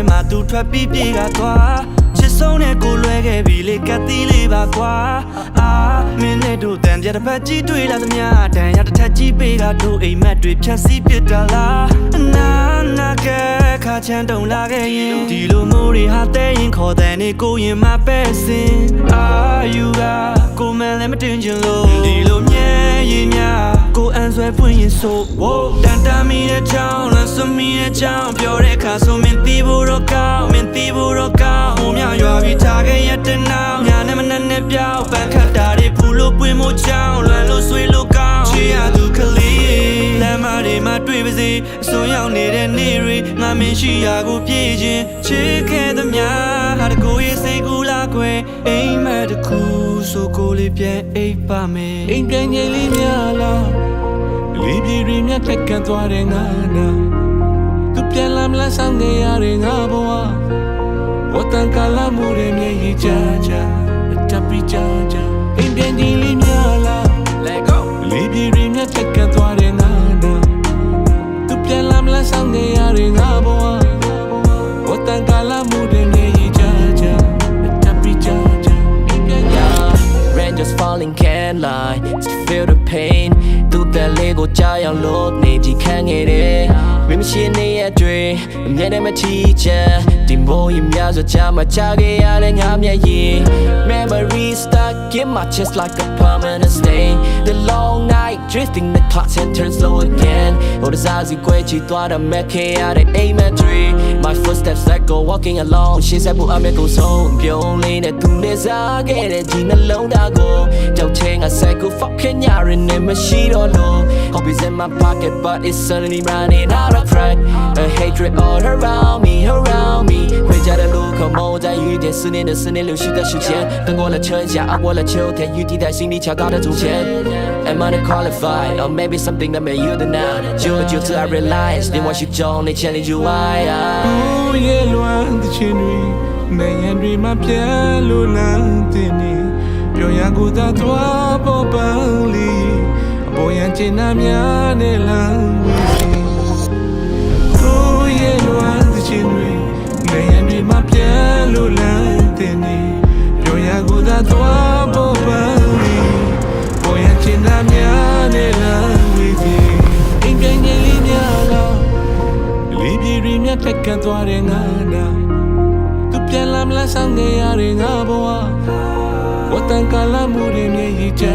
မှာသူထွက်ပြီးပြေကသွားချစ်ဆုံးတဲ့ကိုလွဲခဲ့ပြီလေကတ်သီးလေးပါကွာအာမင်းနဲ့တို့တန်ကြတဲ့ဖက်ကြီးတွေ့လာသမျှတန်ရတစ်ထက်ကြီးပေးကတို့အိမ်မက်တွေဖြတ်စီးပြစ်တာလားနာကဲခါချမ်းတုံလာခဲ့ရင်ဒီလိုမိုးတွေဟာတဲရင်ခေါ်တဲ့နေကိုရင်မပဲ့စင်အာယူကကိုမန်လည်းမတင်ချင်လို့ဒီလိုမြဲရင်များကိုအန်ဆွဲဖွင့်ရင်ဆိုတန်တာမီရဲ့ချောင်းလမ်းစမီရဲ့ချောင်းပြောတဲ့အခါဆိုမင်းတီးဖို့တော့ကောင်းမင်းတီးဖို့တော့ကောင်းဟိုမြောင်ရွာပြီးထားခဲ့ရတဲ့နောက်ညာနဲ့မနဲ့ပြောင်းပန်းခတ်တာတွေဖူလို့ပွင့်မို့ချောင်းလွမ်းလို့ဆွေးလို့ကောင်းချီရသူကလေးလမ်းမတွေမှာတွေ့ပါစေအစွန်းရောက်နေတဲ့နေ့တွေငါမင်းရှိရာကိုပြေးခြင်းချစ်ခဲ့သမျှဟာတကိုရဲ့စိတ်ကူလာခွဲအိမ်မက်တစ်ခုဆိုကိုလေးပြန်အိပ်ပါမယ်အိမ်ပြန်ကြီးလေးများလားလေးပြေတွေမြတ်ထက်ကန်သွားတဲ့ငါနာသူပြန်လာမလားဆောင်နေရတဲ့ငါဘဝဝတ်တန်ကလာမှုတွေမြည်ကြကြတပ်ပြီးကြကြအိမ်ပြန်ကြီးလေးများလား Let go လေးပြေတွေမြတ်ထက်ကန်သွားတဲ့ငါနာသူပြန်လာမလားဆောင်နေရတဲ့ငါဘဝဝတ်တန်ကလာမှုတွေမြည်ကြကြတပ်ပြီးကြကြအိမ်ပြန်ကြီး Rain just falling can't lie still feel the pain သူတဲ့လေးကိုကြားရောက်လို့နေကြည့်ခံခဲ့တယ်မင်းမရှိနေရတွေ့အမြဲတမ်းမချီချမ်းဒီမိုးရင်များစွာချမ်းမချခဲ့ရတဲ့ငါမျက်ရည် Memories stuck in my chest like a permanent stain The long night drifting the clock and turn slow again ဟိုတစားစီခွဲချီသွားတဲ့မဲ့ခဲ့ရတဲ့အိမ်မက်တွေ My footsteps like go walking along ရှေ့ဆက်ဖို့အမေကိုဆုံးပြုံးလေးနဲ့သူနဲ့စားခဲ့တဲ့ဒီနှလုံးသားကိုကြောက်ချင်းကဆက်ကို fucking ညာရင်းနဲ့မရှိတော့လို့ Hope is in my pocket but it's suddenly running out of track A hatred all around me回家的路口某在雨点思念的思念流逝的时间等过了春夏熬过了秋天雨滴在心里悄高的祖先 Am I qualified or maybe something that made you the now 久了就自然 realize 连我心中你千里之外夜乱的情侣难言对吗偏路难的你表扬过的多宝宝里不言见那面的浪夜乱的情侣难言对吗偏路难的你表扬过的多宝宝里不言见那面的浪အိမ်ပြန်ကြီးလေးများလားလေးပြေတွေမြတ်ထက်ကန်သွားတဲ့ငါနာသူပြန်လာမလားဆောင်နေရတဲ့ငါဘဝဝတ်တန်ကလာမှုတွေမြည်ကြ